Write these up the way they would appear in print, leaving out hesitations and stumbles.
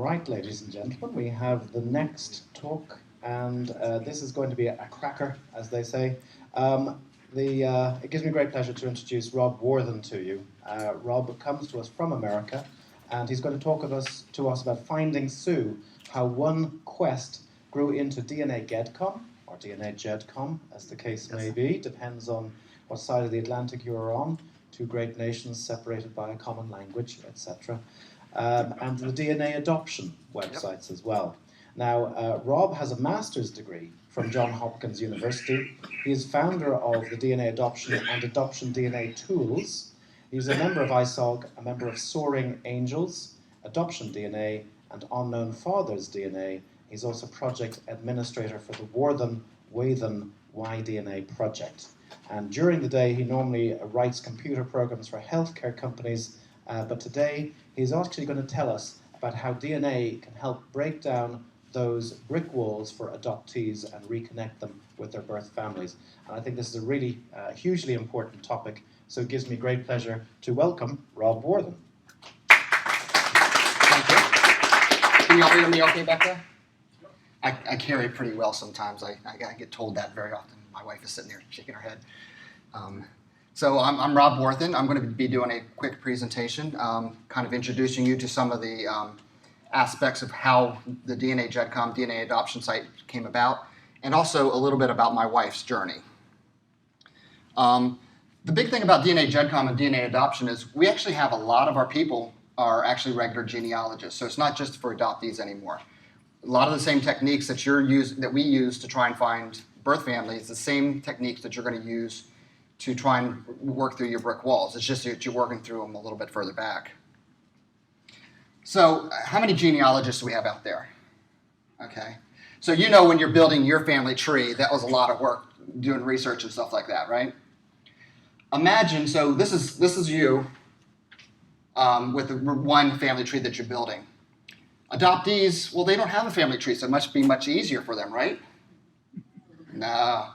Right, ladies and gentlemen, we have the next talk, and this is going to be a cracker, as they say. It gives me great pleasure to introduce Rob Warthen to you. Rob comes to us from America, and he's going to talk to us about Finding Sue, how one quest grew into DNAGedcom, or DNAGedcom, as the case may be, depends on what side of the Atlantic you are on, two great nations separated by a common language, etc. And the DNA adoption websites as well. Now, Rob has a master's degree from Johns Hopkins University. He is founder of the DNA adoption and adoption DNA tools. He's a member of ISOG, a member of Soaring Angels, Adoption DNA, and Unknown Fathers DNA. He's also project administrator for the Warthen YDNA project. And during the day, he normally writes computer programs for healthcare companies, but today he's actually going to tell us about how DNA can help break down those brick walls for adoptees and reconnect them with their birth families. And I think this is a really hugely important topic, so it gives me great pleasure to welcome Rob Warthen. Thank you. Can you all hear me okay back there? I carry pretty well sometimes. I get told that very often. My wife is sitting there shaking her head. So I'm Rob Warthen. I'm going to be doing a quick presentation, kind of introducing you to some of the aspects of how the DNAGedcom DNAadoption site came about, and also a little bit about my wife's journey. The big thing about DNAGedcom and DNAadoption is we actually have a lot of our people are actually regular genealogists, so it's not just for adoptees anymore. A lot of the same techniques that we use to try and find birth families, the same techniques that you're going to use to try and work through your brick walls. It's just that you're working through them a little bit further back. So how many genealogists do we have out there? Okay. So you know when you're building your family tree, that was a lot of work doing research and stuff like that, right? Imagine, so this is you with the one family tree that you're building. Adoptees, well, they don't have a family tree, so it must be much easier for them, right? No.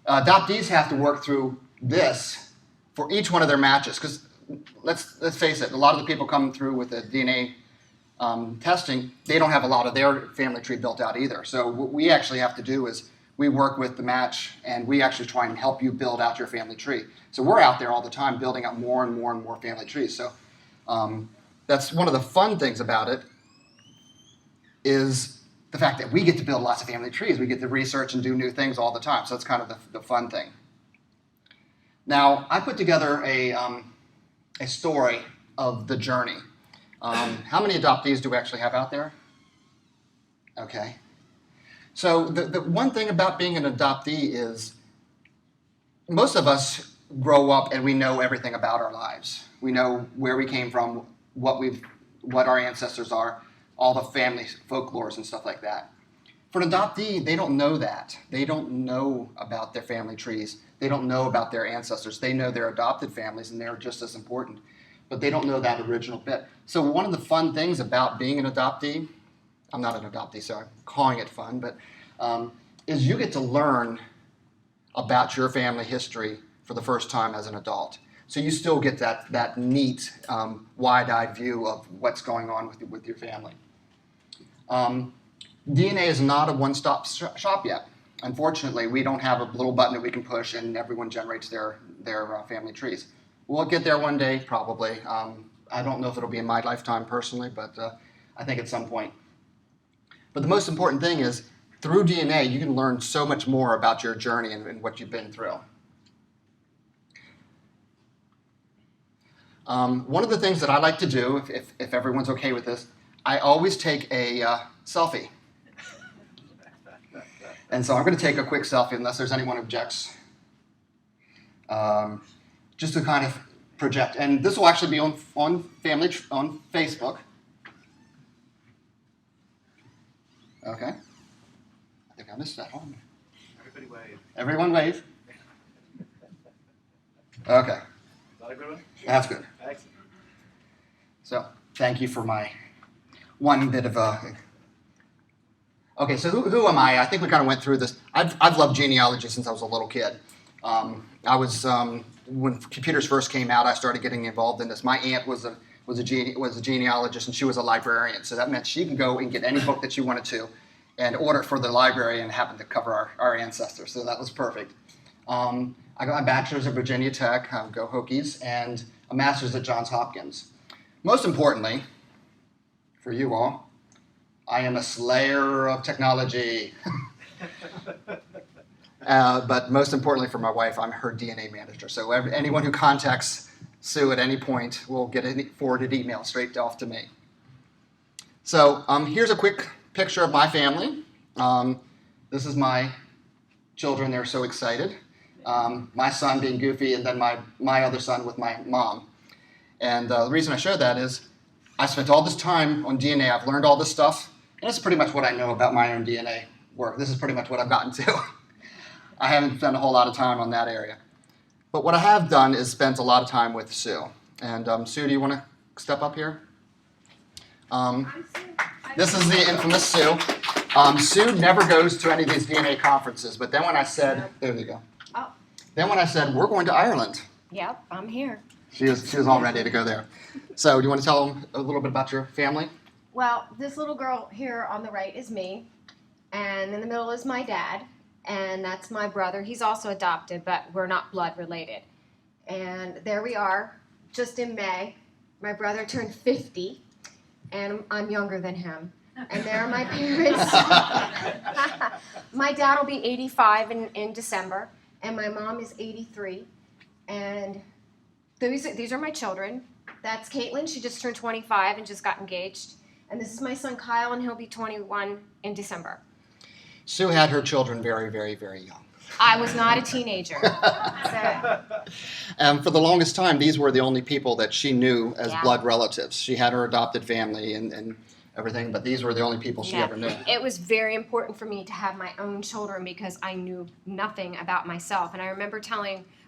Adoptees have to work through this for each one of their matches, because let's face it, a lot of the people coming through with the DNA testing, they don't have a lot of their family tree built out either. So what we actually have to do is we work with the match, and we actually try and help you build out your family tree. So we're out there all the time building out more and more and more family trees. So that's one of the fun things about it, is the fact that we get to build lots of family trees. We get to research and do new things all the time. So that's kind of the fun thing. Now, I put together a story of the journey. How many adoptees do we actually have out there? Okay. So the one thing about being an adoptee is most of us grow up and we know everything about our lives. We know where we came from, what our ancestors are, all the family folklores and stuff like that. For an adoptee, they don't know that. They don't know about their family trees. They don't know about their ancestors. They know their adopted families, and they're just as important. But they don't know that original bit. So one of the fun things about being an adoptee, I'm not an adoptee, so I'm calling it fun, but is you get to learn about your family history for the first time as an adult. So you still get that neat, wide-eyed view of what's going on with your family. DNA is not a one-stop shop yet. Unfortunately, we don't have a little button that we can push and everyone generates their family trees. We'll get there one day, probably. I don't know if it'll be in my lifetime personally, but I think at some point. But the most important thing is, through DNA, you can learn so much more about your journey and what you've been through. One of the things that I like to do, if everyone's okay with this, I always take a selfie. And so I'm going to take a quick selfie, unless there's anyone who objects, just to kind of project. And this will actually be on Facebook. Okay. I think I missed that one. Everybody wave. Everyone wave. Okay. Is that a good one? That's good. Excellent. So thank you for my one bit of a... Okay, so who am I? I think we kind of went through this. I've loved genealogy since I was a little kid. I was when computers first came out, I started getting involved in this. My aunt was was a genealogist, and she was a librarian. So that meant she could go and get any book that she wanted to and order it for the library, and it happened to cover our ancestors. So that was perfect. I got my bachelor's at Virginia Tech, go Hokies, and a master's at Johns Hopkins. Most importantly, for you all, I am a slayer of technology. But most importantly for my wife, I'm her DNA manager. So anyone who contacts Sue at any point will get a forwarded email straight off to me. So here's a quick picture of my family. This is my children. They're so excited. My son being goofy, and then my other son with my mom. And the reason I show that is I spent all this time on DNA. I've learned all this stuff, and that's pretty much what I know about my own DNA work. This is pretty much what I've gotten to. I haven't spent a whole lot of time on that area. But what I have done is spent a lot of time with Sue. And Sue, do you want to step up here? This is the infamous Sue. Sue never goes to any of these DNA conferences, but then when I said, there you go. Oh. Then when I said, we're going to Ireland, Yep, I'm here. she was all ready to go there. So do you want to tell them a little bit about your family? Well, this little girl here on the right is me, and in the middle is my dad, and that's my brother. He's also adopted, but we're not blood related. And there we are, just in May. My brother turned 50, and I'm younger than him. And there are my parents. My dad will be 85 in December, and my mom is 83. And these are my children. That's Caitlin. She just turned 25 and just got engaged. And this is my son Kyle, and he'll be 21 in December. Sue had her children very, very, very young. I was not a teenager. For the longest time, these were the only people that she knew as Yeah. blood relatives. She had her adopted family and everything, but these were the only people she ever knew. It was very important for me to have my own children because I knew nothing about myself. And I remember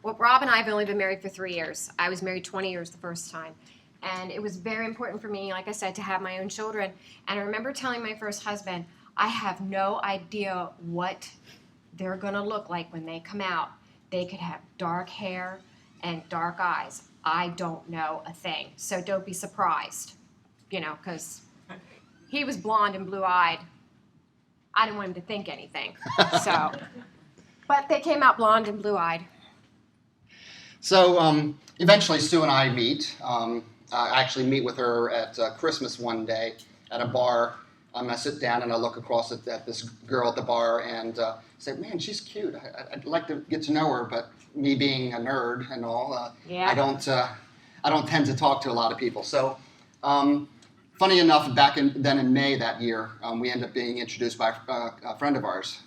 Rob and I have only been married for 3 years. I was married 20 years the first time. And it was very important for me, like I said, to have my own children. And I remember telling my first husband, I have no idea what they're going to look like when they come out. They could have dark hair and dark eyes. I don't know a thing. So don't be surprised, because he was blonde and blue-eyed. I didn't want him to think anything. But they came out blonde and blue-eyed. So eventually Sue and I meet. I actually meet with her at Christmas one day at a bar. I sit down and I look across at this girl at the bar and say, man, she's cute. I'd like to get to know her, but me being a nerd and all, I don't tend to talk to a lot of people. So funny enough, then in May that year, we ended up being introduced by a friend of ours.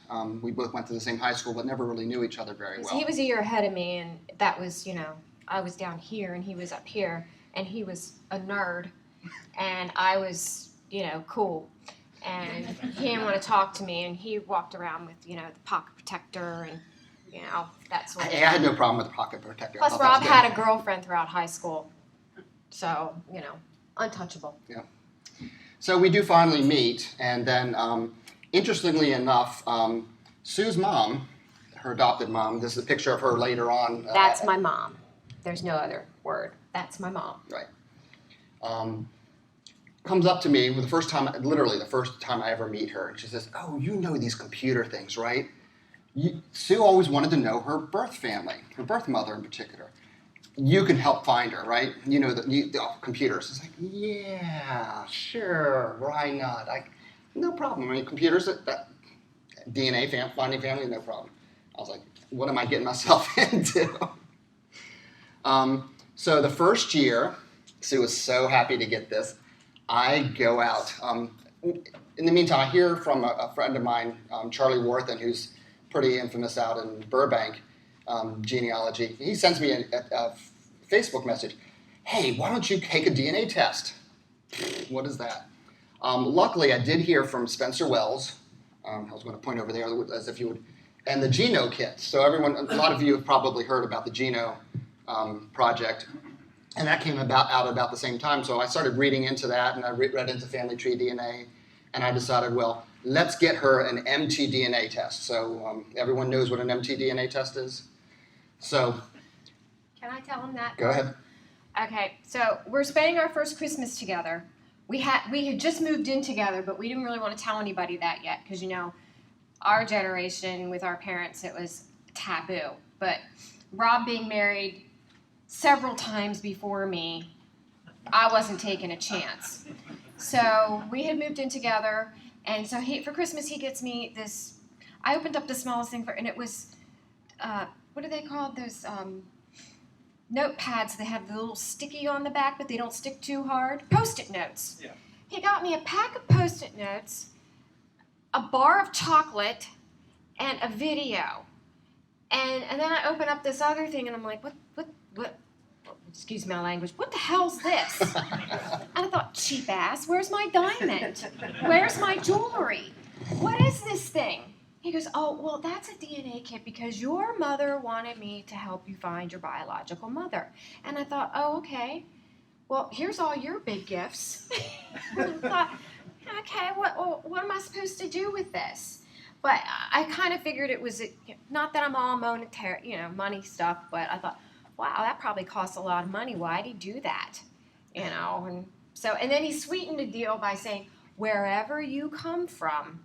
We both went to the same high school, but never really knew each other very well. He was a year ahead of me, and that was, I was down here and he was up here, and he was a nerd, and I was, cool. And he didn't want to talk to me, and he walked around with, the pocket protector and, that sort of thing. I had no problem with the pocket protector. Plus, Rob had a girlfriend throughout high school, so, untouchable. Yeah. So we do finally meet, and then, interestingly enough, Sue's mom, her adopted mom, this is a picture of her later on. That's my mom. There's no other word. That's my mom. Right. Comes up to me literally the first time I ever meet her, and she says, oh, you know these computer things, right? Sue always wanted to know her birth family, her birth mother in particular. You can help find her, right? The computers. It's like, yeah, sure, why not? No problem. Computers, that DNA finding family, no problem. I was like, what am I getting myself into? So the first year, Sue was so happy to get this. I go out. In the meantime, I hear from a friend of mine, Charlie Warthen, who's pretty infamous out in Burbank, Genealogy. He sends me a Facebook message. Hey, why don't you take a DNA test? What is that? Luckily, I did hear from Spencer Wells. I was going to point over there as if you would. And the Geno kit. So a lot of you have probably heard about the Geno project. And that came out about the same time. So I started reading into that, and I read into family tree DNA. And I decided, well, let's get her an mtDNA test. So everyone knows what an mtDNA test is. So Can I tell him that? go ahead. Okay, so we're spending our first Christmas together. We had just moved in together, but we didn't really want to tell anybody that yet because, you know, our generation with our parents, it was taboo. But Rob being married several times before me, I wasn't taking a chance. So we had moved in together, and so for Christmas he gets me this. I opened up the smallest thing and it was, what are they called? Those notepads. They have the little sticky on the back, but they don't stick too hard. Post-it notes. Yeah. He got me a pack of Post-it notes, a bar of chocolate, and a video. And then I open up this other thing, and I'm like, what? Excuse my language. What the hell's this? And I thought, cheap ass. Where's my diamond? Where's my jewelry? What is this thing? He goes, oh, well, that's a DNA kit because your mother wanted me to help you find your biological mother. And I thought, oh, okay. Well, here's all your big gifts. I thought, okay, what am I supposed to do with this? But I kind of figured it was, not that I'm all monetary, money stuff, but I thought, wow, that probably costs a lot of money. Why'd he do that? And then he sweetened the deal by saying, wherever you come from,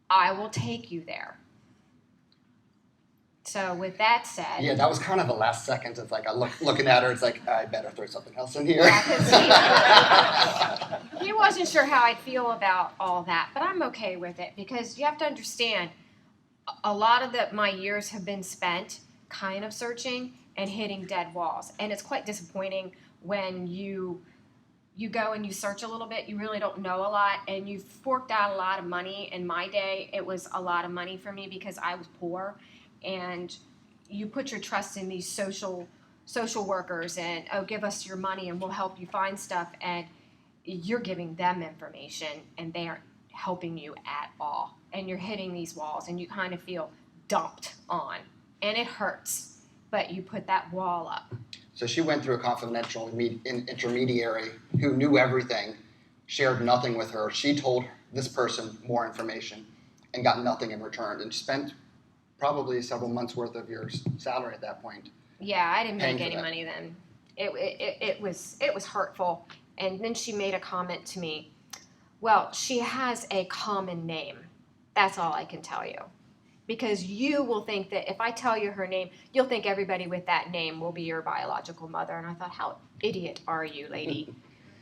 I will take you there. So with that said... Yeah, that was kind of the last second. It's like, looking at her, it's like, I better throw something else in here. Yeah, he wasn't sure how I'd feel about all that, but I'm okay with it because you have to understand, a lot of my years have been spent kind of searching and hitting dead walls. And it's quite disappointing when you go and you search a little bit, you really don't know a lot, and you've forked out a lot of money. In my day, it was a lot of money for me because I was poor, and you put your trust in these social workers and, oh, give us your money and we'll help you find stuff, and you're giving them information and they aren't helping you at all. And you're hitting these walls and you kind of feel dumped on, and it hurts, but you put that wall up. So she went through a confidential intermediary who knew everything, shared nothing with her. She told this person more information and got nothing in return, and spent probably several months' worth of your salary at that point. Yeah, I didn't Paying make for any that. money then. It was hurtful. And then she made a comment to me. Well, she has a common name. That's all I can tell you. Because you will think that if I tell you her name, you'll think everybody with that name will be your biological mother. And I thought, how idiot are you, lady?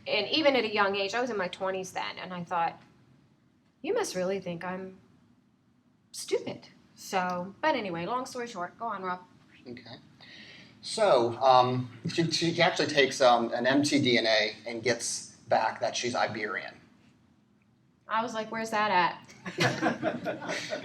And even at a young age, I was in my 20s then, and I thought, you must really think I'm stupid. So, but anyway, long story short, go on, Rob. Okay. So she actually takes an mtDNA and gets back that she's Iberian. I was like, where's that at?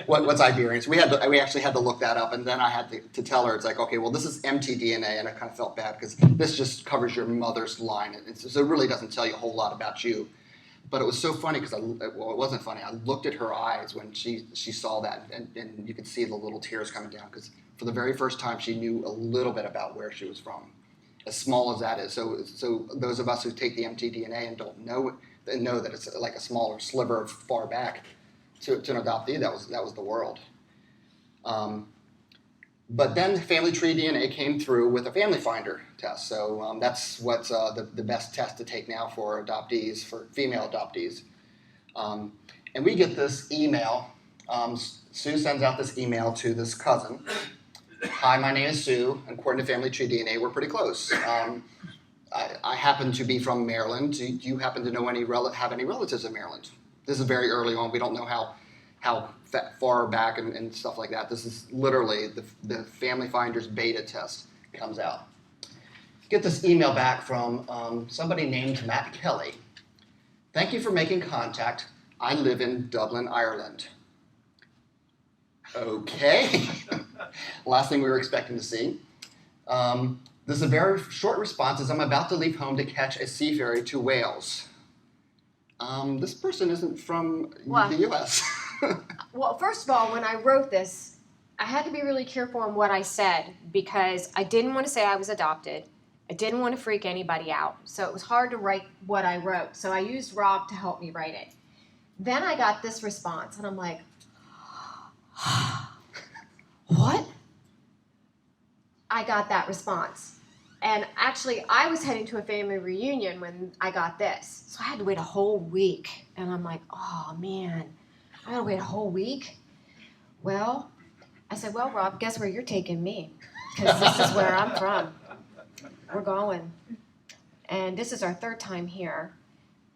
What's Iberian? So we actually had to look that up, and then I had to tell her, it's like, okay, well, this is mtDNA, and I kind of felt bad because this just covers your mother's line, and so it really doesn't tell you a whole lot about you. But it was so funny because, it wasn't funny. I looked at her eyes when she saw that, and you could see the little tears coming down because for the very first time she knew a little bit about where she was from, as small as that is. So those of us who take the mtDNA and don't know that it's like a smaller sliver of far back to an adoptee, that was the world. But then Family Tree DNA came through with a Family Finder test. So that's what's the best test to take now for adoptees, for female adoptees. And we get this email. Sue sends out this email to this cousin. Hi, my name is Sue, and according to Family Tree DNA, we're pretty close. I happen to be from Maryland. Do you happen to know have any relatives in Maryland? This is very early on. We don't know how far back and stuff like that. This is literally the Family Finder's beta test comes out. Get this email back from somebody named Matt Kelly. Thank you for making contact. I live in Dublin, Ireland. Okay. Last thing we were expecting to see. This is a very short response as I'm about to leave home to catch a sea ferry to Wales. This person isn't from the U.S. Well, first of all, when I wrote this, I had to be really careful on what I said because I didn't want to say I was adopted. I didn't want to freak anybody out. So it was hard to write what I wrote. So I used Rob to help me write it. Then I got this response, and I'm like, what? I got that response. And actually, I was heading to a family reunion when I got this. So I had to wait a whole week. And I'm like, oh man, I gotta wait a whole week? Well, I said, well, Rob, guess where you're taking me? Because this is where I'm from. We're going. And this is our third time here.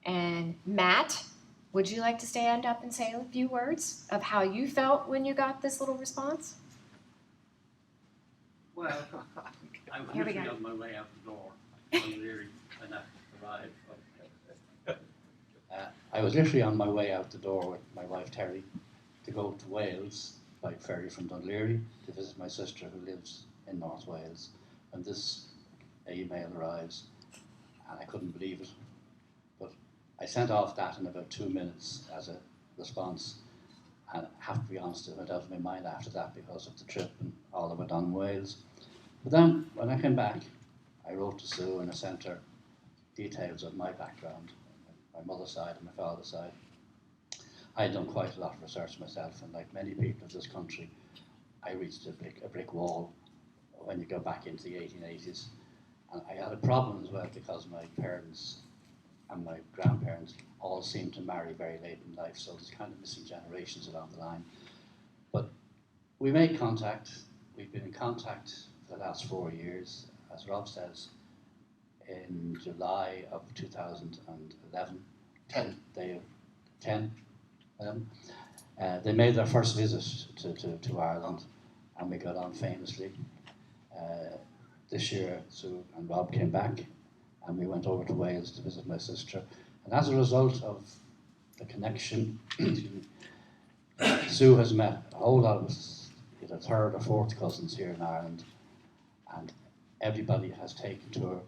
And Matt, would you like to stand up and say a few words of how you felt when you got this little response? Well, I was Here we literally go. on my way out the door when Leary and I arrived. I was literally on my way out the door with my wife Terry to go to Wales by ferry from Dunleary to visit my sister who lives in North Wales. And this email arrives, and I couldn't believe it. But I sent off that in about 2 minutes as a response. And I have to be honest, it went out of my mind after that because of the trip and all that went on in Wales. But then, when I came back, I wrote to Sue and I sent her details of my background, my mother's side and my father's side. I had done quite a lot of research myself, and like many people of this country, I reached a brick wall when you go back into the 1880s. And I had a problem as well because my parents and my grandparents all seemed to marry very late in life, so there's kind of missing generations along the line. But we made contact. We've been in contact for the last 4 years, as Rob says. In July of 2011, 10. They made their first visit to Ireland, and we got on famously. This year, Sue and Rob came back, and we went over to Wales to visit my sister. And as a result of the connection, Sue has met a whole lot of either third or fourth cousins here in Ireland, and everybody has taken to her,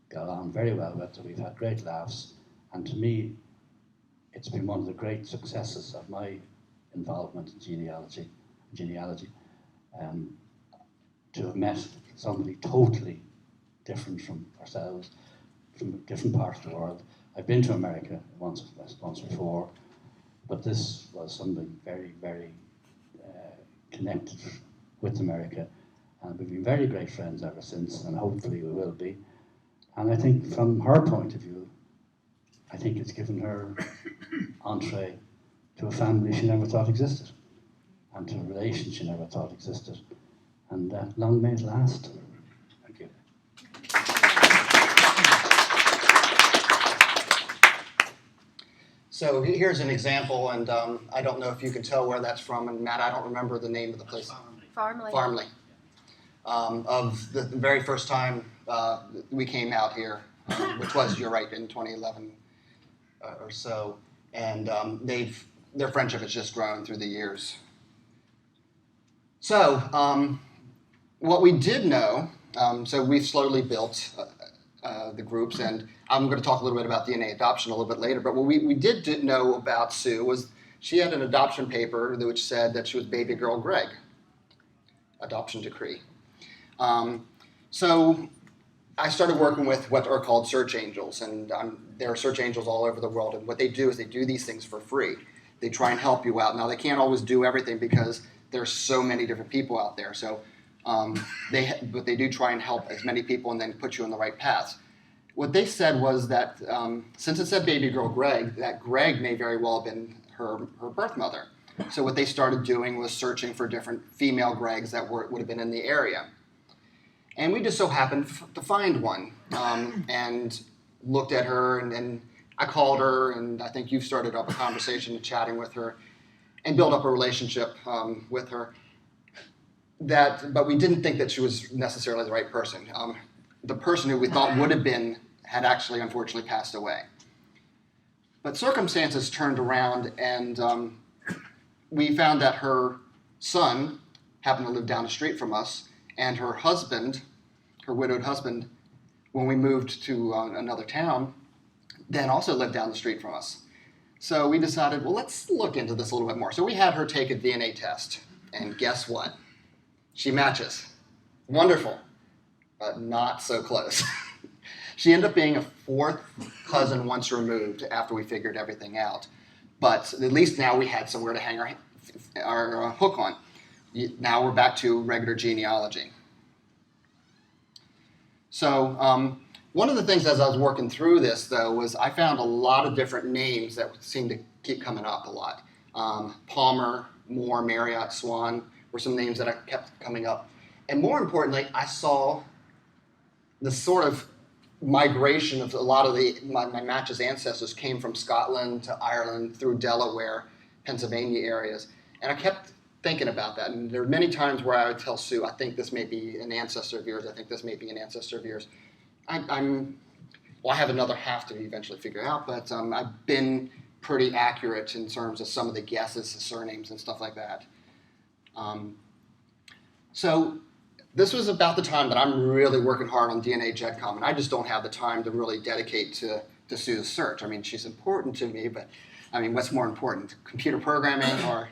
got on very well with her. We've had great laughs, and to me, it's been one of the great successes of my involvement in genealogy, to have met somebody totally different from ourselves, from a different part of the world. I've been to America once before, but this was something very, very connected with America, and we've been very great friends ever since, and hopefully we will be. And I think from her point of view, I think it's given her entree to a family she never thought existed, and to a relation she never thought existed. And long may it last. Thank you. So here's an example, and I don't know if you can tell where that's from. And Matt, I don't remember the name of the place. Farmley. Farmley. Of the very first time we came out here, which was, you're right, in 2011 or so. And their friendship has just grown through the years. So what we did know, so we've slowly built the groups, and I'm going to talk a little bit about DNA adoption a little bit later, but what we did know about Sue was she had an adoption paper which said that she was baby girl Greg, adoption decree. So I started working with what are called search angels, and there are search angels all over the world, and what they do is they do these things for free. They try and help you out. Now, they can't always do everything because there's so many different people out there, so but they do try and help as many people and then put you on the right path. What they said was that since it said baby girl Greg, that Greg may very well have been her birth mother. So what they started doing was searching for different female Gregs that would have been in the area. And we just so happened to find one and looked at her, and I called her, and I think you started up a conversation and chatting with her and built up a relationship with her. But we didn't think that she was necessarily the right person. The person who we thought would have been had actually unfortunately passed away. But circumstances turned around, and we found that her son happened to live down the street from us, and her husband, her widowed husband, when we moved to another town, then also lived down the street from us. So we decided, well, let's look into this a little bit more. So we had her take a DNA test, and guess what? She matches. Wonderful, but not so close. She ended up being a fourth cousin once removed after we figured everything out. But at least now we had somewhere to hang our hook on. Now we're back to regular genealogy. So one of the things as I was working through this, though, was I found a lot of different names that seemed to keep coming up a lot. Palmer, Moore, Marriott, Swan were some names that I kept coming up. And more importantly, I saw the sort of migration of a lot of my match's ancestors came from Scotland to Ireland through Delaware, Pennsylvania areas. And I kept thinking about that. And there were many times where I would tell Sue, I think this may be an ancestor of yours. I think this may be an ancestor of yours. I have another half to eventually figure out, but I've been pretty accurate in terms of some of the guesses, the surnames, and stuff like that. So this was about the time that I'm really working hard on DNAGedcom, and I just don't have the time to really dedicate to Sue's search. I mean, she's important to me, but I mean, what's more important, computer programming or?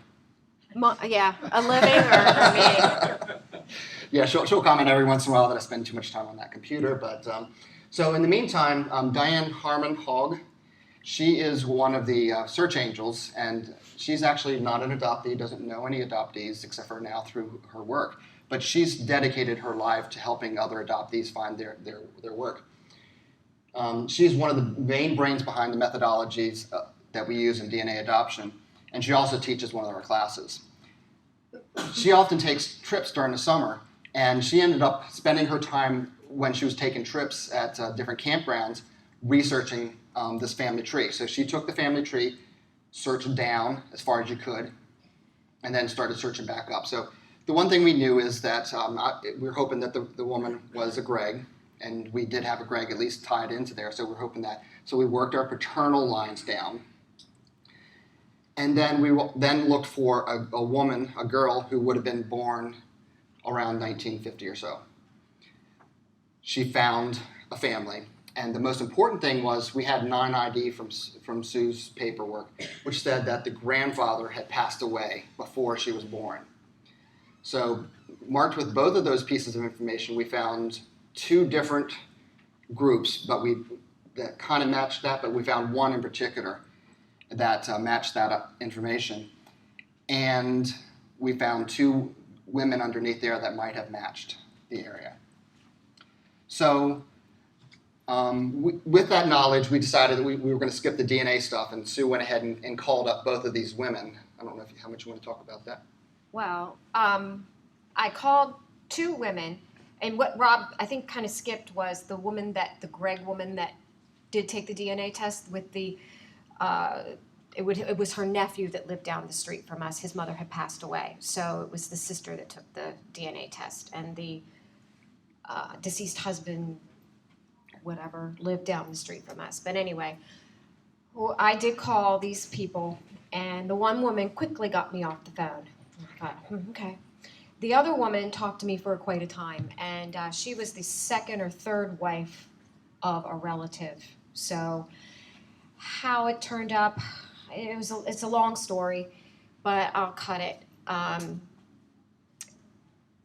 Yeah, a living or me. Yeah, she'll comment every once in a while that I spend too much time on that computer. But so in the meantime, Diane Harmon Hogg, she is one of the search angels, and she's actually not an adoptee, doesn't know any adoptees except for now through her work. But she's dedicated her life to helping other adoptees find their work. She's one of the main brains behind the methodologies that we use in DNA adoption, and she also teaches one of our classes. She often takes trips during the summer, and she ended up spending her time when she was taking trips at different campgrounds researching this family tree. So she took the family tree, searched down as far as you could, and then started searching back up. So the one we knew is that we were hoping that the woman was a Greg, and we did have a Greg at least tied into there, so we're hoping that. So we worked our paternal lines down. And then we then looked for a woman, a girl, who would have been born around 1950 or so. She found a family. And the most important thing was we had non-ID from Sue's paperwork, which said that the grandfather had passed away before she was born. So marked with both of those pieces of information, we found two different groups, that kind of matched that, but we found one in particular that matched that information. And we found two women underneath there that might have matched the area. So with that knowledge, we decided that we were going to skip the DNA stuff, and Sue went ahead and called up both of these women. I don't know how much you want to talk about that. Well, I called two women, and what Rob, I think, kind of skipped was the Greg woman that did take the DNA test with the, it was her nephew that lived down the street from us. His mother had passed away, so it was the sister that took the DNA test, and the deceased husband, whatever, lived down the street from us. But anyway, I did call these people, and the one woman quickly got me off the phone. I thought, okay. The other woman talked to me for quite a time, and she was the second or third wife of a relative. So how it turned up, it's a long story, but I'll cut it.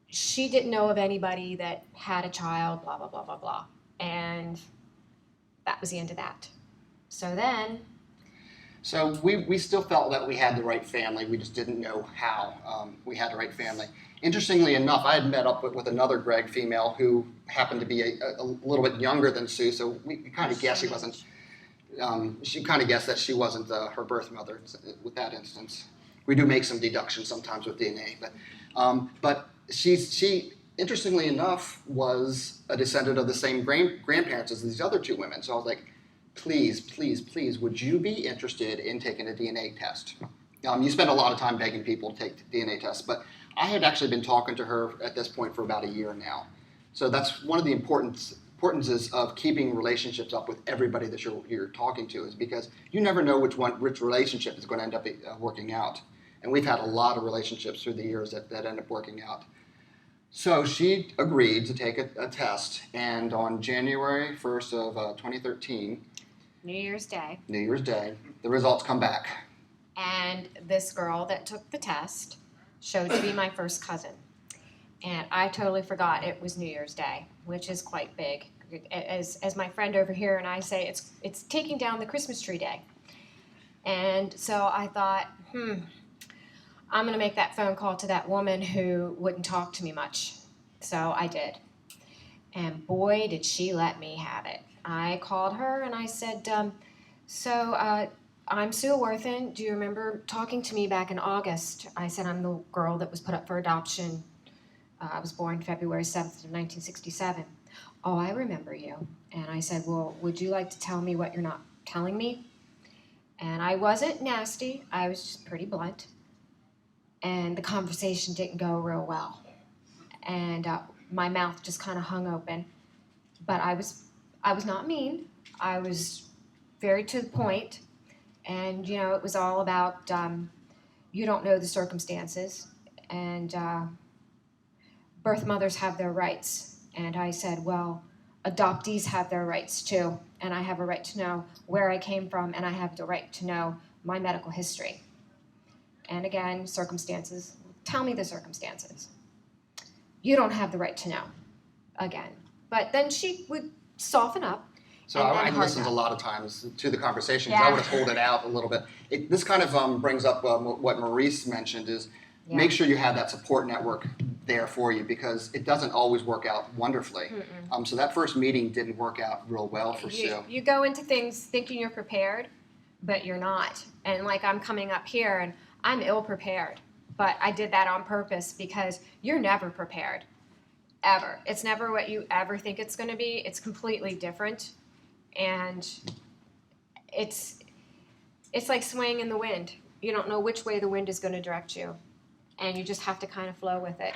She didn't know of anybody that had a child, blah, blah, blah, blah, blah. And that was the end of that. So then... So we still felt that we had the right family. We just didn't know how we had the right family. Interestingly enough, I had met up with another Greg female who happened to be a little bit younger than Sue, so we kind of guessed she wasn't. She kind of guessed that she wasn't her birth mother with that instance. We do make some deductions sometimes with DNA, but she interestingly enough was a descendant of the same grandparents as these other two women. So I was like, please, please, please, would you be interested in taking a DNA test? You spend a lot of time begging people to take DNA tests, but I had actually been talking to her at this point for about a year now. So that's one of the importances of keeping relationships up with everybody that you're talking to, is because you never know which relationship is going to end up working out. And we've had a lot of relationships through the years that end up working out. So she agreed to take a test, and on January 1st of 2013, New Year's Day, the results come back. And this girl that took the test showed to be my first cousin. And I totally forgot it was New Year's Day, which is quite big. As my friend over here and I say, it's taking down the Christmas tree day. And so I thought, I'm going to make that phone call to that woman who wouldn't talk to me much. So I did. And boy, did she let me have it. I called her and I said, I'm Sue Warthen. Do you remember talking to me back in August? I said, I'm the girl that was put up for adoption. I was born February 7th of 1967. Oh, I remember you. And I said, well, would you like to tell me what you're not telling me? And I wasn't nasty. I was just pretty blunt. And the conversation didn't go real well. And my mouth just kind of hung open. But I was not mean. I was very to the point. And, it was all about you don't know the circumstances. And birth mothers have their rights. And I said, well, adoptees have their rights too. And I have a right to know where I came from, and I have the right to know my medical history. And again, circumstances. Tell me the circumstances. You don't have the right to know. Again. But then she would soften up. So and I then listened a harden up. lot of times to the conversations. Yeah. I would have pulled it out a little bit. This kind of brings up what Maurice mentioned is Yeah. make sure you have that support network there for you, because it doesn't always work out wonderfully. So that first meeting didn't work out real well for Sue. You go into things thinking you're prepared, but you're not. And like I'm coming up here and I'm ill prepared, but I did that on purpose because you're never prepared, ever. It's never what you ever think it's going to be. It's completely different, and it's like swaying in the wind. You don't know which way the wind is going to direct you, and you just have to kind of flow with it.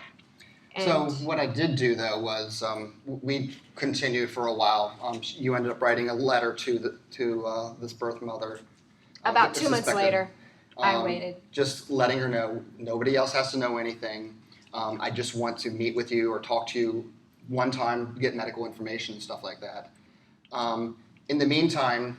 So And what I did do though was we continued for a while. You ended up writing a letter to this birth mother. about the 2 months suspected, later, I waited. Just letting her know nobody else has to know anything. I just want to meet with you or talk to you one time, get medical information and stuff like that. In the meantime,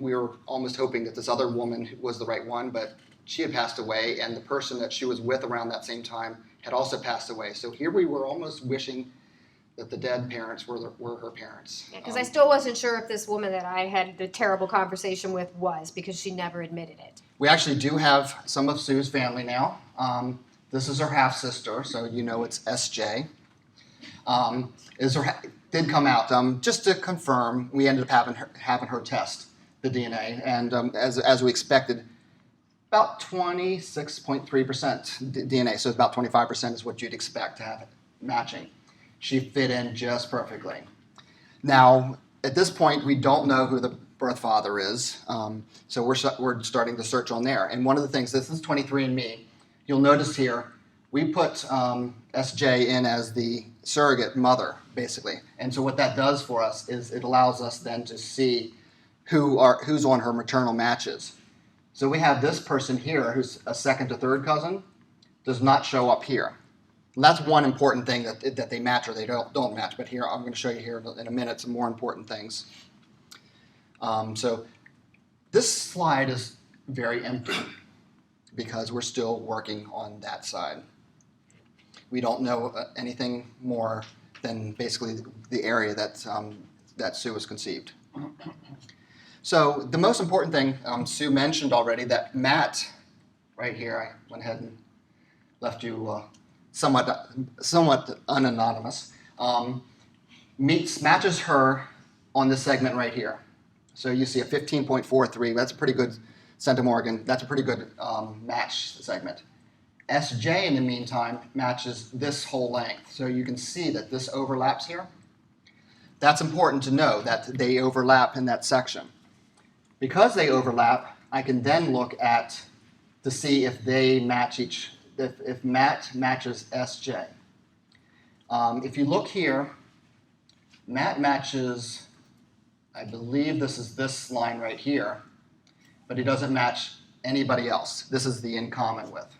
we were almost hoping that this other woman was the right one, but she had passed away, and the person that she was with around that same time had also passed away. So here we were almost wishing that the dead parents were her parents. Because I still wasn't sure if this woman that I had the terrible conversation with was, because she never admitted it. We actually do have some of Sue's family now. This is her half-sister, so you know it's SJ. Did come out. Just to confirm, we ended up having her test the DNA, and as we expected, about 26.3% DNA, so about 25% is what you'd expect to have it matching. She fit in just perfectly. Now, at this point, we don't know who the birth father is, so we're starting to search on there. And one of the things, this is 23andMe, you'll notice here, we put SJ in as the surrogate mother, basically. And so what that does for us is it allows us then to see who's on her maternal matches. So we have this person here who's a second to third cousin, does not show up here. And that's one important thing that they match or they don't match. But here, I'm going to show you here in a minute some more important things. So this slide is very empty because we're still working on that side. We don't know anything more than basically the area that Sue was conceived. So the most important thing, Sue mentioned already that Matt, right here, I went ahead and left you somewhat unanonymous, matches her on this segment right here. So you see a 15.43, that's a pretty good centimorgan, that's a pretty good match segment. SJ, in the meantime, matches this whole length. So you can see that this overlaps here. That's important to know that they overlap in that section. Because they overlap, I can then look to see if they match if Matt matches SJ. If you look here, Matt matches, I believe this is this line right here, but he doesn't match anybody else. This is the in common with.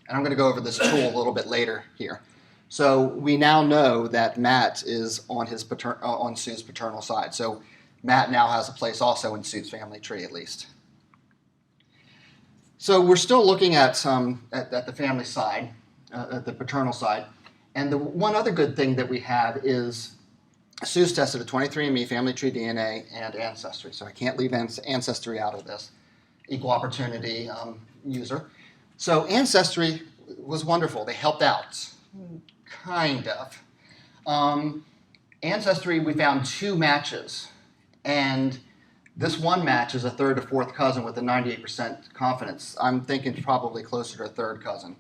And I'm going to go over this tool a little bit later here. So we now know that Matt is on on Sue's paternal side. So Matt now has a place also in Sue's family tree, at least. So we're still looking at the family side, at the paternal side. And the one other good thing that we have is Sue's tested a 23andMe, family tree DNA, and Ancestry. So I can't leave Ancestry out of this. Equal opportunity user. So Ancestry was wonderful. They helped out, kind of. Ancestry, we found 2 matches. And this one match is a third to fourth cousin with a 98% confidence. I'm thinking it's probably closer to a third cousin.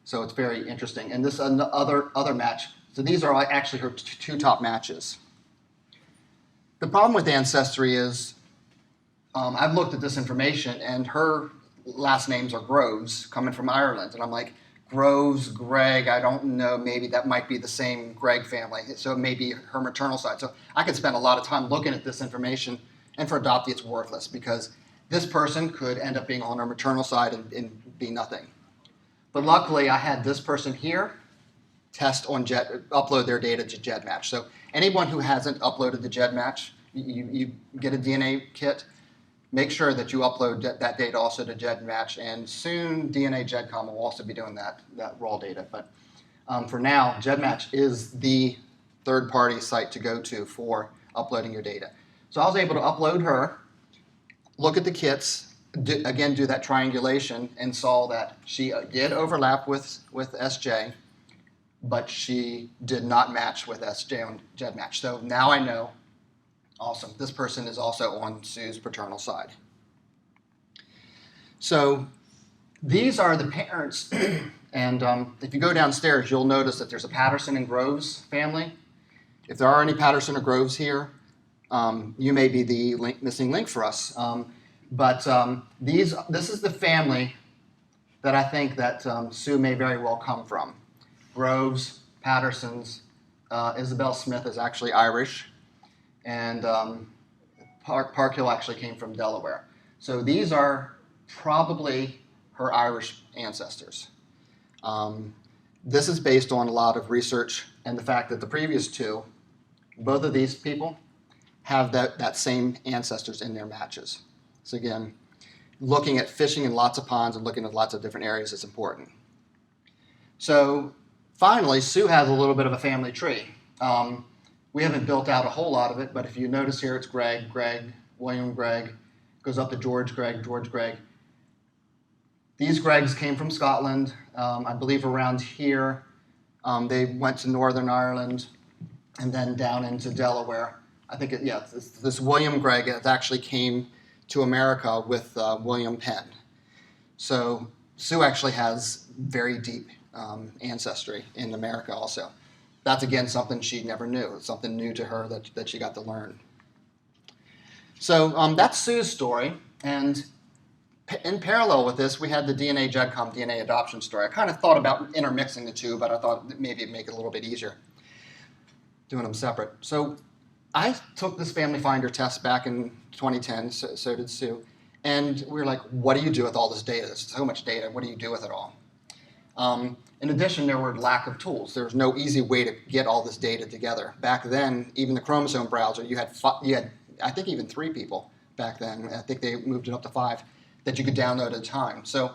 So it's very interesting. And this other match, so these are actually her 2 top matches. The problem with Ancestry is I've looked at this information, and her last names are Groves, coming from Ireland. And I'm like, Groves, Greg, I don't know, maybe that might be the same Greg family. So it may be her maternal side. So I could spend a lot of time looking at this information, and for adoptee it's worthless because this person could end up being on her maternal side and be nothing. But luckily I had this person here upload their data to GEDmatch. So anyone who hasn't uploaded the GEDmatch, you get a DNA kit, make sure that you upload that data also to GEDmatch, and soon DNAGedcom will also be doing that raw data. But for now, GEDmatch is the third-party site to go to for uploading your data. So I was able to upload her, look at the kits, do that triangulation, and saw that she did overlap with SJ, but she did not match with SJ on GEDmatch. So now I know. Awesome. This person is also on Sue's paternal side. So these are the parents, and if you go downstairs, you'll notice that there's a Patterson and Groves family. If there are any Patterson or Groves here, you may be the missing link for us. But this is the family that I think that Sue may very well come from. Groves, Pattersons, Isabel Smith is actually Irish. And Parkhill actually came from Delaware. So these are probably her Irish ancestors. This is based on a lot of research and the fact that the previous 2, both of these people, have that same ancestors in their matches. So again, looking at fishing in lots of ponds and looking at lots of different areas is important. So finally, Sue has a little bit of a family tree. We haven't built out a whole lot of it, but if you notice here, it's Greg, William Greg, goes up to George Greg. These Gregs came from Scotland, I believe around here. They went to Northern Ireland and then down into Delaware. I think, this William Greg actually came to America with William Penn. So Sue actually has very deep ancestry in America also. That's, again, something she never knew. It's something new to her that she got to learn. So that's Sue's story. And in parallel with this, we had the DNAGedcom DNAadoption story. I kind of thought about intermixing the 2, but I thought that maybe it'd make it a little bit easier doing them separate. So I took this Family Finder test back in 2010, so did Sue. And we were like, what do you do with all this data? There's so much data. What do you do with it all? In addition, there were lack of tools. There was no easy way to get all this data together. Back then, even the chromosome browser, you had I think even 3 people back then. I think they moved it up to 5 that you could download at a time. So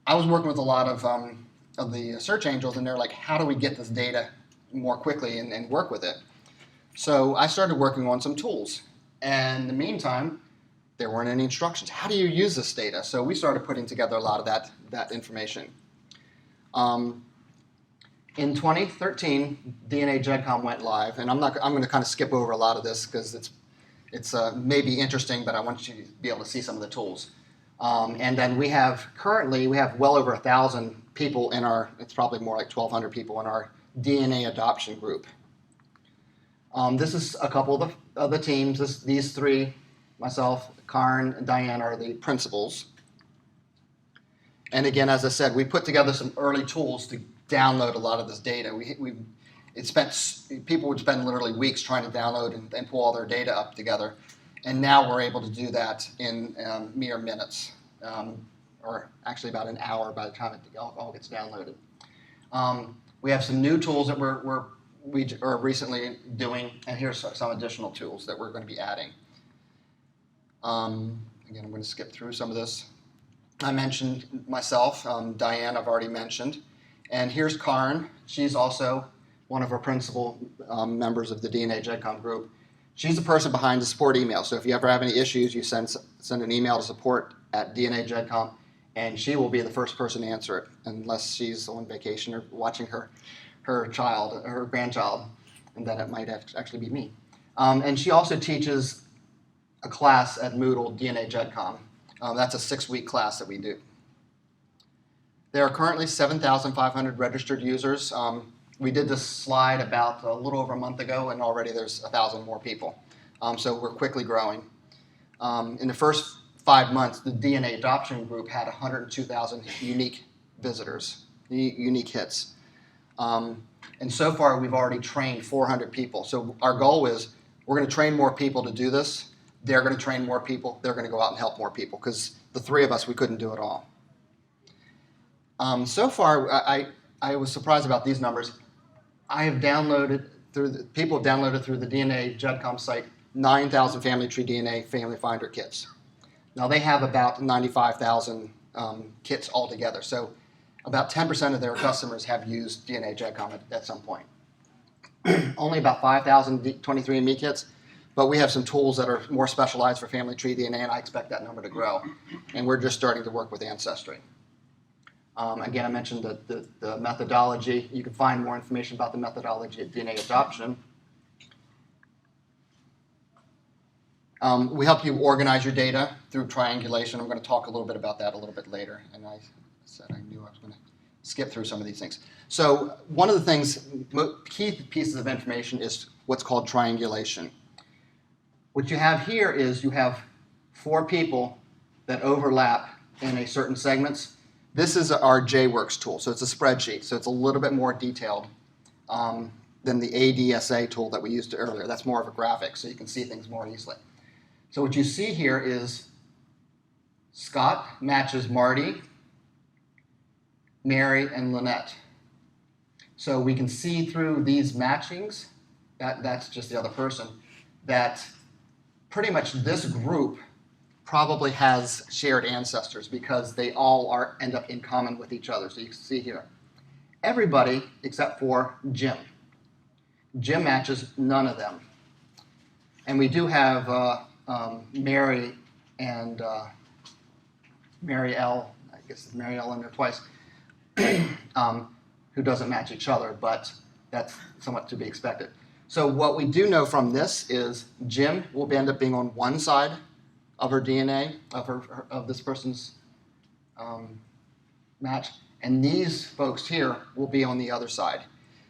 I was working with a lot of the search angels, and they're like, how do we get this data more quickly and work with it? So I started working on some tools. And in the meantime, there weren't any instructions. How do you use this data? So we started putting together a lot of that information. In 2013, DNAGedcom went live, and I'm going to kind of skip over a lot of this because it's maybe interesting, but I want you to be able to see some of the tools. And then we have well over 1,000 people in it's probably more like 1,200 people in our DNA adoption group. This is a couple of the teams. These 3, myself, Karen, and Diane, are the principals. And again, as I said, we put together some early tools to download a lot of this data. People would spend literally weeks trying to download and pull all their data up together. And now we're able to do that in mere minutes, or actually about an hour by the time it all gets downloaded. We have some new tools that we are recently doing, and here's some additional tools that we're going to be adding. Again, I'm going to skip through some of this. I mentioned myself, Diane I've already mentioned, and here's Karen. She's also one of our principal members of the DNAGedcom group. She's the person behind the support email, so if you ever have any issues, you send an email to support@DNAGedcom, and she will be the first person to answer it, unless she's on vacation or watching her grandchild. and then it might actually be me. And she also teaches a class at Moodle, DNAGedcom. That's a 6-week class that we do. There are currently 7,500 registered users. We did this slide about a little over a month ago, and already there's 1,000 more people. So we're quickly growing. In the first 5 months, the DNA adoption group had 102,000 unique visitors, unique hits. And so far, we've already trained 400 people. So our goal is we're going to train more people to do this. They're going to train more people. They're going to go out and help more people, because the 3 of us, we couldn't do it all. So far, I was surprised about these numbers. People have downloaded through the DNAGedcom site 9,000 Family Tree DNA Family Finder kits. Now they have about 95,000 kits altogether. So about 10% of their customers have used DNAGedcom at some point. Only about 5,000 23andMe kits, but we have some tools that are more specialized for Family Tree DNA, and I expect that number to grow. And we're just starting to work with Ancestry. Again, I mentioned the methodology. You can find more information about the methodology at DNAadoption. We help you organize your data through triangulation. I'm going to talk a little bit about that a little bit later. And I said I knew I was going to skip through some of these things. So one of the things, key pieces of information is what's called triangulation. What you have here is you have 4 people that overlap in a certain segments. This is our JWorks tool, so it's a spreadsheet, so it's a little bit more detailed than the ADSA tool that we used earlier. That's more of a graphic, so you can see things more easily. So what you see here is Scott matches Marty, Mary, and Lynette. So we can see through these matchings, that's just the other person, that pretty much this group probably has shared ancestors because they all end up in common with each other. So you can see here, everybody except for Jim. Jim matches none of them. And we do have Mary and Mary L, I guess it's Mary L in there twice, who doesn't match each other, but that's somewhat to be expected. So what we do know from this is Jim will end up being on one side of her DNA, of this person's match, and these folks here will be on the other side.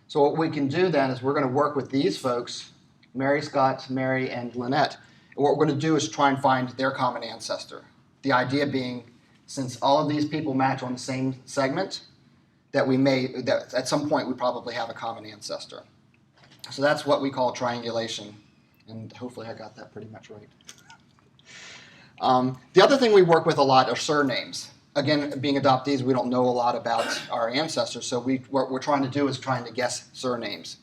So what we can do then is we're going to work with these folks, Mary, Scott, Mary, and Lynette. And what we're going to do is try and find their common ancestor. The idea being, since all of these people match on the same segment, that at some point we probably have a common ancestor. So that's what we call triangulation, and hopefully I got that pretty much right. The other thing we work with a lot are surnames. Again, being adoptees, we don't know a lot about our ancestors, so what we're trying to do is trying to guess surnames.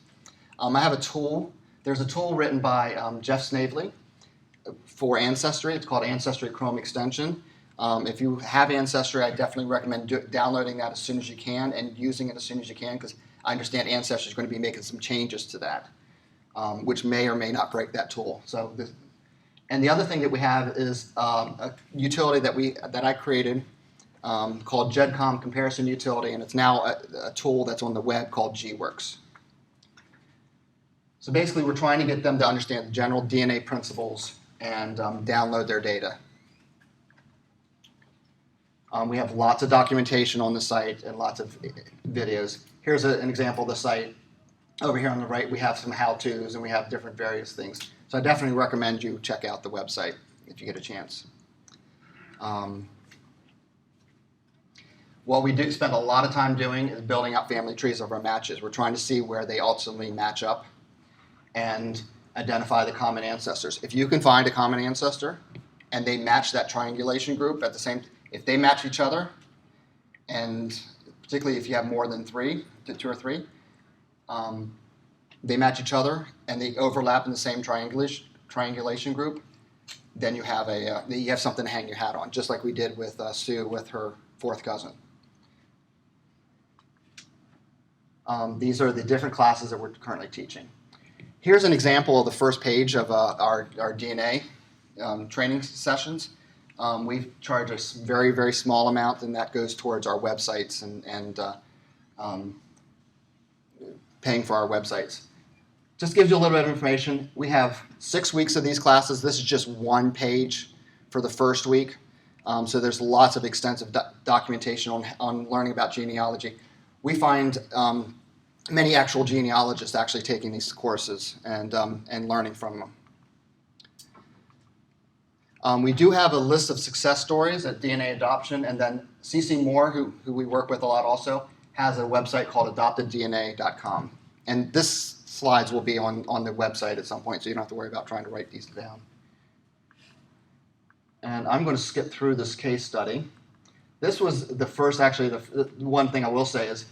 I have a tool. There's a tool written by Jeff Snavely for Ancestry. It's called Ancestry Chrome Extension. If you have Ancestry, I definitely recommend downloading that as soon as you can and using it as soon as you can, because I understand Ancestry is going to be making some changes to that, which may or may not break that tool. And the other thing that we have is a utility that I created called GEDCOM Comparison Utility, and it's now a tool that's on the web called GWorks. So basically, we're trying to get them to understand the general DNA principles and download their data. We have lots of documentation on the site and lots of videos. Here's an example of the site. Over here on the right, we have some how-tos and we have different various things. So I definitely recommend you check out the website if you get a chance. What we do spend a lot of time doing is building out family trees of our matches. We're trying to see where they ultimately match up and identify the common ancestors. If you can find a common ancestor and they match that triangulation group at the same, if they match each other, and particularly if you have more than 2 or 3, they match each other and they overlap in the same triangulation group, then you have something to hang your hat on, just like we did with Sue with her 4th cousin. These are the different classes that we're currently teaching. Here's an example of the first page of our DNA training sessions. We charge a very, very small amount, and that goes towards our websites and paying for our websites. just gives you a little bit of information. We have 6 weeks of these classes. This is just one page for the first week. So there's lots of extensive documentation on learning about genealogy. We find many actual genealogists actually taking these courses and learning from them. We do have a list of success stories at DNAadoption, and then CC Moore, who we work with a lot also, has a website called DNAGedcom. And this slides will be on the website at some point, so you don't have to worry about trying to write these down. And I'm going to skip through this case study. This was the first, actually, the one thing I will say is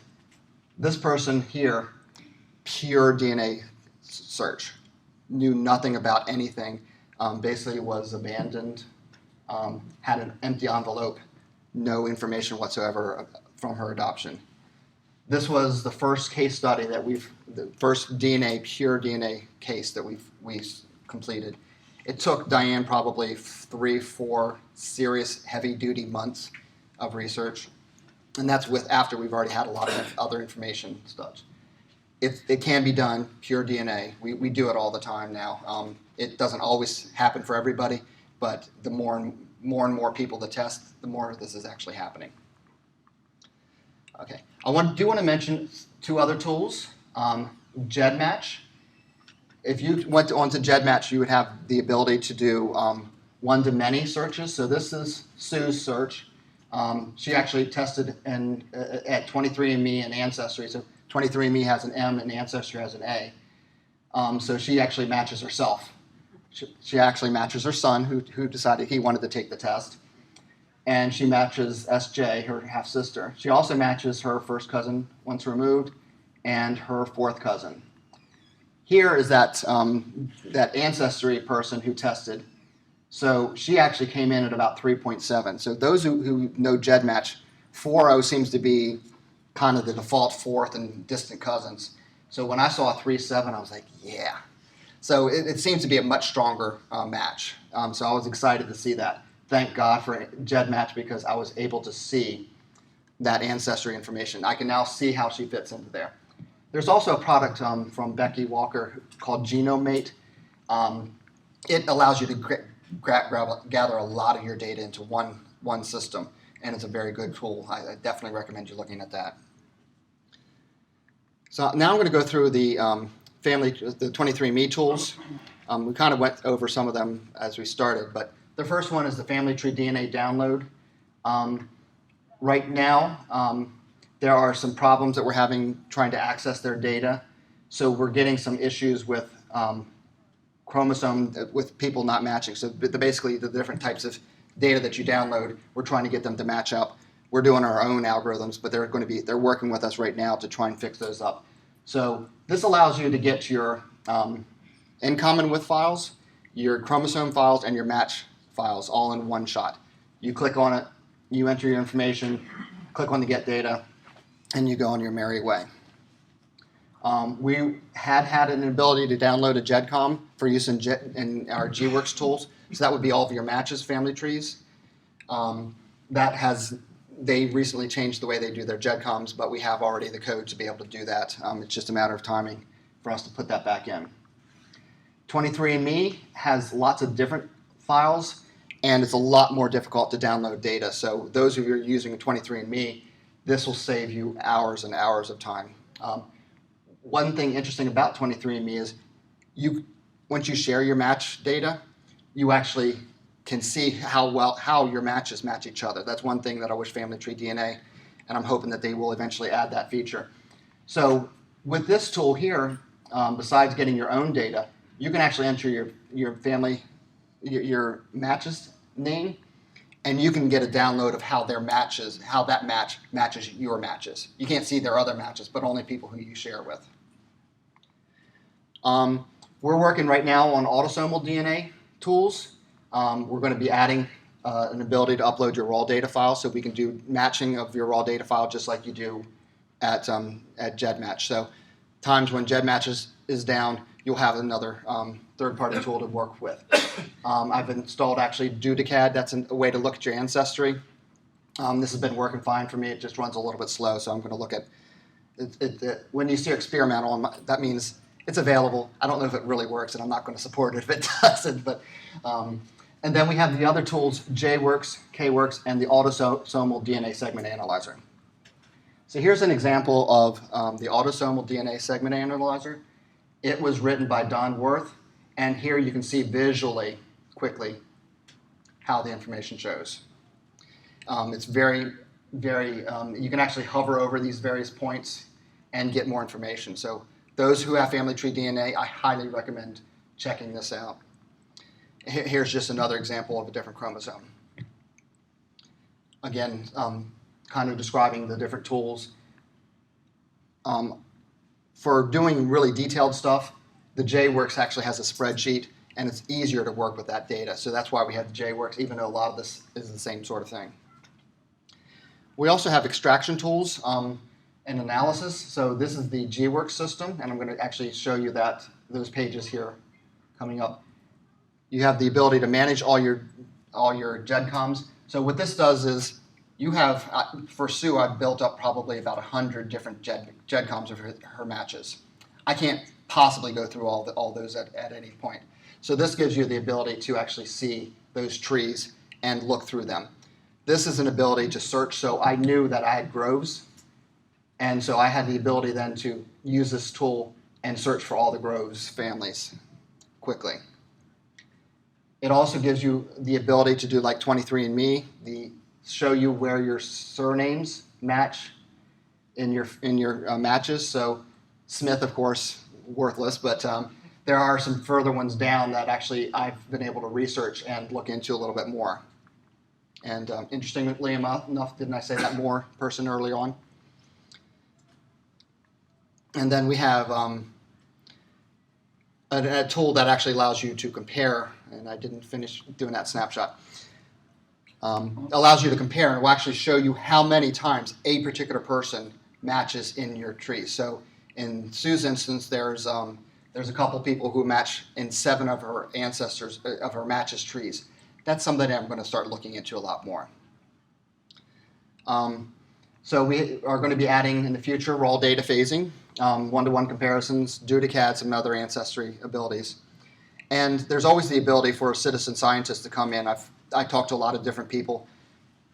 this person here, pure DNA search, knew nothing about anything, basically was abandoned, had an empty envelope, no information whatsoever from her adoption. This was the first case study that the first pure DNA case that we completed. It took Diane probably 3-4 serious, heavy-duty months of research, and that's after we've already had a lot of other information stuff. It can be done, pure DNA. We do it all the time now. It doesn't always happen for everybody, but the more and more people to test, the more this is actually happening. Okay, I do want to mention 2 other tools. GEDmatch. If you went onto GEDmatch, you would have the ability to do one-to-many searches. So this is Sue's search. She actually tested at 23andMe and Ancestry. So 23andMe has an M and Ancestry has an A. So she actually matches herself. She actually matches her son, who decided he wanted to take the test. And she matches SJ, her half-sister. She also matches her first cousin once removed and her 4th cousin. Here is that Ancestry person who tested. So she actually came in at about 3.7. So those who know GEDmatch, 4.0 seems to be kind of the default 4th and distant cousins. So when I saw a 3.7, I was like, yeah. So it seems to be a much stronger match. So I was excited to see that. Thank God for GEDmatch because I was able to see that ancestry information. I can now see how she fits into there. There's also a product from Becky Walker called Genomate. It allows you to gather a lot of your data into one system, and it's a very good tool. I definitely recommend you looking at that. So now I'm going to go through the 23andMe tools. We kind of went over some of them as we started, but the first one is the Family Tree DNA download. Right now, there are some problems that we're having trying to access their data. So we're getting some issues with chromosome, with people not matching. So basically the different types of data that you download, we're trying to get them to match up. We're doing our own algorithms, but they're working with us right now to try and fix those up. So this allows you to get your in common with files, your chromosome files, and your match files all in one shot. You click on it, you enter your information, click on the get data, and you go on your merry way. We had an ability to download a GEDcom for use in our GWorks tools. So that would be all of your matches family trees. They recently changed the way they do their GEDcoms, but we have already the code to be able to do that. It's just a matter of timing for us to put that back in. 23andMe has lots of different files, and it's a lot more difficult to download data. So those of you who are using 23andMe, this will save you hours and hours of time. One thing interesting about 23andMe is once you share your match data, you actually can see how your matches match each other. That's one thing that I wish Family Tree DNA, and I'm hoping that they will eventually add that feature. So with this tool here, besides getting your own data, you can actually enter your family, your matches name, and you can get a download of how that match matches your matches. You can't see their other matches, but only people who you share with. We're working right now on autosomal DNA tools. We're going to be adding an ability to upload your raw data file, so we can do matching of your raw data file just like you do at GEDmatch. So times when GEDmatch is down, you'll have another third-party tool to work with. I've installed actually DNAGedcom. That's a way to look at your ancestry. This has been working fine for me. It just runs a little bit slow, so I'm going to look at it. When you see experimental, that means It's available. I don't know if it really works, and I'm not going to support it if it doesn't. But and then we have the other tools, JWorks, KWorks, and the autosomal DNA segment analyzer. So here's an example of the autosomal DNA segment analyzer. It was written by Don Warthen, and here you can see visually, quickly, how the information shows. It's very, very, you can actually hover over these various points and get more information. So those who have family tree DNA, I highly recommend checking this out. Here's just another example of a different chromosome. Again, kind of describing the different tools. For doing really detailed stuff, the JWorks actually has a spreadsheet, and it's easier to work with that data. So that's why we have the JWorks, even though a lot of this is the same sort of thing. We also have extraction tools and analysis. So this is the GWorks system, and I'm going to actually show you those pages here coming up. You have the ability to manage all your GEDCOMs. So what this does is you have, for Sue, I've built up probably about 100 different GEDCOMs of her matches. I can't possibly go through all those at any point. So this gives you the ability to actually see those trees and look through them. This is an ability to search, so I knew that I had groves, and so I had the ability then to use this tool and search for all the groves families quickly. It also gives you the ability to do like 23andMe, show you where your surnames match in your matches. So Smith, of course, worthless, but there are some further ones down that actually I've been able to research and look into a little bit more. And interestingly enough, didn't I say that more person early on? And then we have a tool that actually allows you to compare, and I didn't finish doing that snapshot. Allows you to compare, and it will actually show you how many times a particular person matches in your tree. So in Sue's instance, there's a couple people who match in 7 of her ancestors, of her matches trees. That's something I'm going to start looking into a lot more. So we are going to be adding in the future raw data phasing, one-to-one comparisons, DNAGedcom, some other ancestry abilities. And there's always the ability for a citizen scientist to come in. I talked to a lot of different people.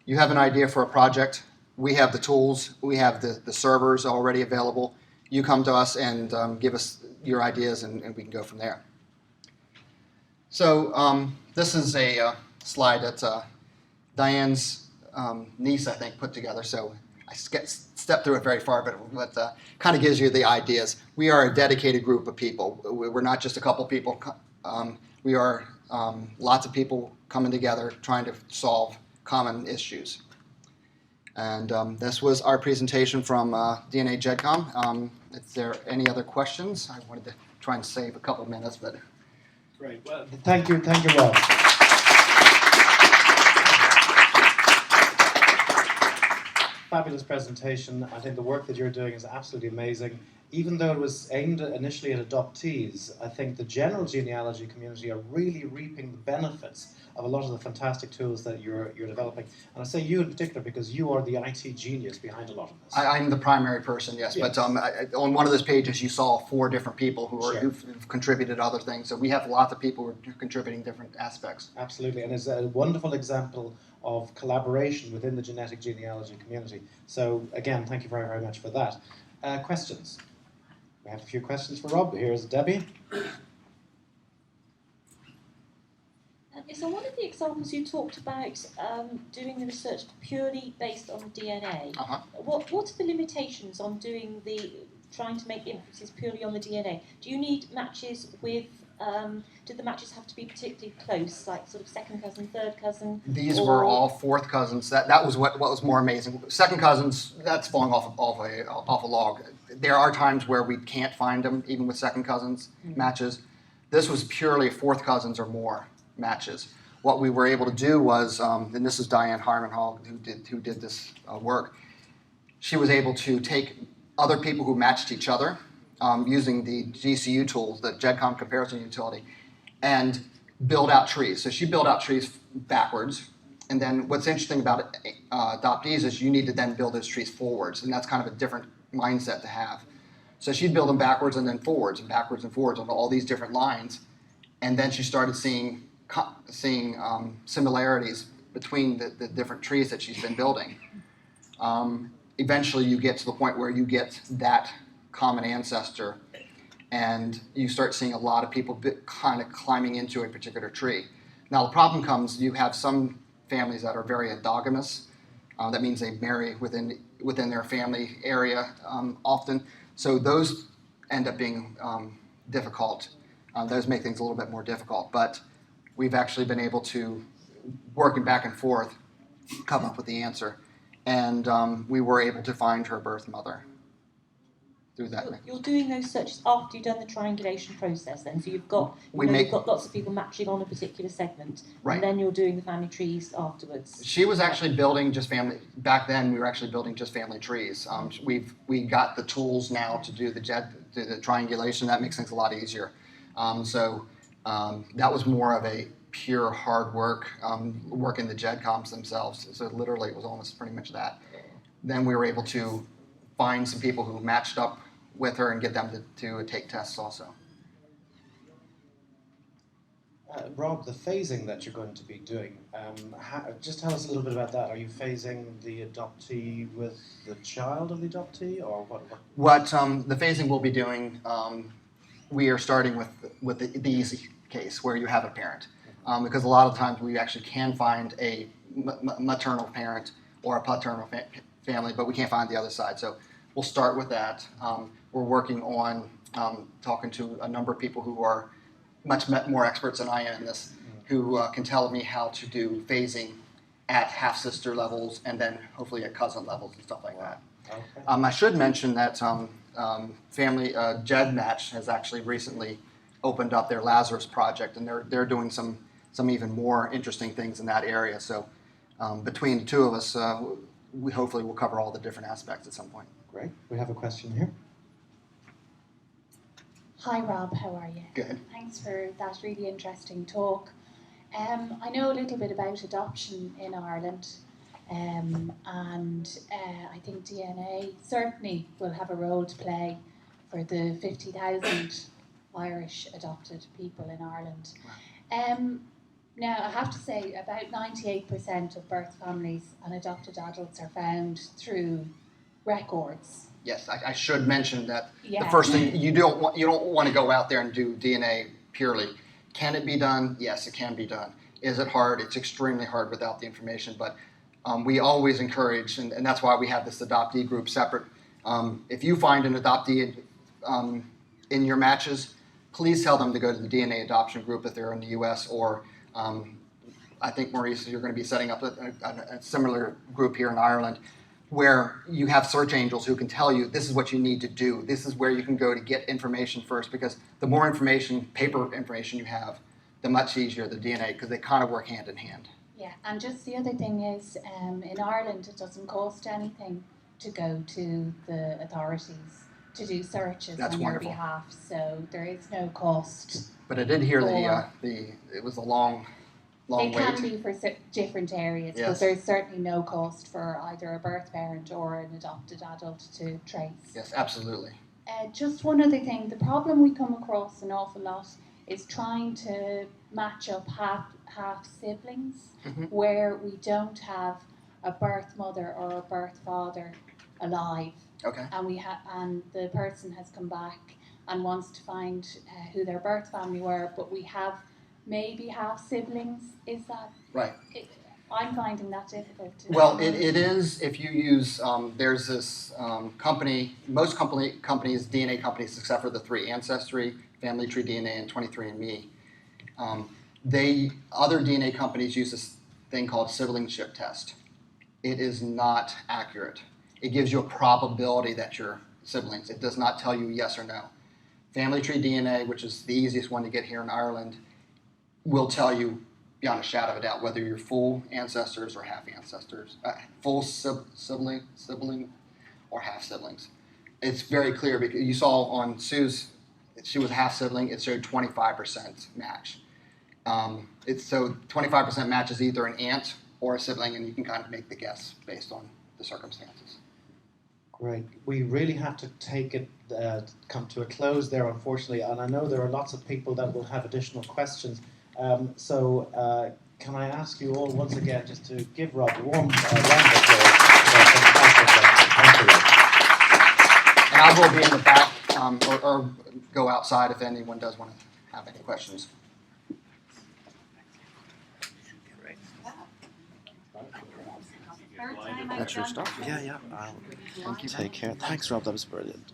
You have an idea for a project. We have the tools. We have the servers already available. You come to us and give us your ideas, and we can go from there. So this is a slide that Diane's niece, I think, put together. So I stepped through it very far, but kind of gives you the ideas. We are a dedicated group of people. We're not just a couple people. We are lots of people coming together trying to solve common issues. And this was our presentation from DNAGedcom. If there are any other questions, I wanted to try and save a couple of minutes, but great. Well, thank you, Rob. Fabulous presentation. I think the work that you're doing is absolutely amazing. Even though it was aimed initially at adoptees, I think the general genealogy community are really reaping the benefits of a lot of the fantastic tools that you're developing. And I say you in particular because you are the IT genius behind a lot of this. I'm the primary person, yes. But on one of those pages, you saw 4 different people who've contributed other things. So we have lots of people who are contributing different aspects. Absolutely, and it's a wonderful example of collaboration within the genetic genealogy community. So again, thank you very, very much for that. Questions? We have a few questions for Rob. Here's Debbie. So one of the examples you talked about doing the research purely based on DNA. What are the limitations on trying to make inferences purely on the DNA? Do you need matches with? Do the matches have to be particularly close, like sort of second cousin, third cousin? These were all 4th cousins. That was what was more amazing. Second cousins, that's falling off a log. There are times where we can't find them, even with second cousins matches. This was purely 4th cousins or more matches. What we were able to do was, and this is Diane Harmonhall who did this work. She was able to take other people who matched each other using the GCU tools, the GEDCOM comparison utility, and build out trees. So she built out trees backwards. And then what's interesting about adoptees is you need to then build those trees forwards, and that's kind of a different mindset to have. So she'd build them backwards and then forwards and backwards and forwards on all these different lines. And then she started seeing similarities between the different trees that she's been building. Eventually you get to the point where you get that common ancestor, and you start seeing a lot of people kind of climbing into a particular tree. Now the problem comes, you have some families that are very endogamous. That means they marry within their family area often. So those end up being difficult. Those make things a little bit more difficult. But we've actually been able to, working back and forth, come up with the answer. And we were able to find her birth mother through that. You're doing those searches after you've done the triangulation process then? So you've got, you've got lots of people matching on a particular segment, right, and then you're doing the family trees afterwards. She was actually building just family, back then we were actually building just family trees. We got the tools now to do the triangulation. That makes things a lot easier. So that was more of a pure hard work, working the GEDCOMs themselves. So literally it was almost pretty much that. Then we were able to find some people who matched up with her and get them to take tests also. Rob, the phasing that you're going to be doing, just tell us a little bit about that. Are you phasing the adoptee with the child of the adoptee, or what? What the phasing we'll be doing, we are starting with the easy case where you have a parent. Because a lot of times we actually can find a maternal parent or a paternal family, but we can't find the other side. So we'll start with that. We're working on talking to a number of people who are much more experts than I am in this, who can tell me how to do phasing at half-sister levels and then hopefully at cousin levels and stuff like that. Okay. I should mention that Family GEDmatch has actually recently opened up their Lazarus project, and they're doing some even more interesting things in that area. So between the two of us, we hopefully will cover all the different aspects at some point. Great. We have a question here. Hi Rob, how are you? Good. Thanks for that really interesting talk. I know a little bit about adoption in Ireland, and I think DNA certainly will have a role to play for the 50,000 Irish adopted people in Ireland. Now, I have to say about 98% of birth families and adopted adults are found through records. Yes, I should mention that Yeah. the first thing you don't want to go out there and do DNA purely. Can it be done? Yes, it can be done. Is it hard? It's extremely hard without the information, but we always encourage, and that's why we have this adoptee group separate. If you find an adoptee in your matches, please tell them to go to the DNA adoption group if they're in the U.S. or I think, Maurice, you're going to be setting up a similar group here in Ireland where you have search angels who can tell you this is what you need to do. This is where you can go to get information first, because the more information, paper information you have, the much easier the DNA, because they kind of work hand in hand. Yeah, and just the other thing is, in Ireland it doesn't cost anything to go to the authorities to do searches That's on wonderful. your behalf, so there is no cost. But I did hear Or- it was a long It can wait. be for different areas, but Yes. there's certainly no cost for either a birth parent or an adopted adult to trace. Yes, absolutely. Just one other thing, the problem we come across an awful lot is trying to match up half siblings Mhm. where we don't have a birth mother or a birth father alive, Okay. and the person has come back and wants to find who their birth family were, but we have maybe half siblings. Is that Right. I'm finding that difficult. Well, it is if you use, there's this company, most companies, DNA companies, except for the three, Ancestry, Family Tree DNA, and 23andMe, other DNA companies use this thing called siblingship test. It is not accurate. It gives you a probability that you're siblings. It does not tell you yes or no. Family Tree DNA, which is the easiest one to get here in Ireland, will tell you beyond a shadow of a doubt whether you're full ancestors or half ancestors, full sibling or half siblings. It's very clear because you saw on Sue's, she was a half sibling. It showed 25% match. So 25% match is either an aunt or a sibling, and you can kind of make the guess based on the circumstances. Right. We really have to take it, come to a close there, unfortunately, and I know there are lots of people that will have additional questions. So can I ask you all once again just to give Rob a warm round of applause for a fantastic lecture. Thank you, Rob. And I will be in the back, or go outside if anyone does want to have any questions. That's your stuff. Yeah. Take care. Thanks, Rob. That was brilliant.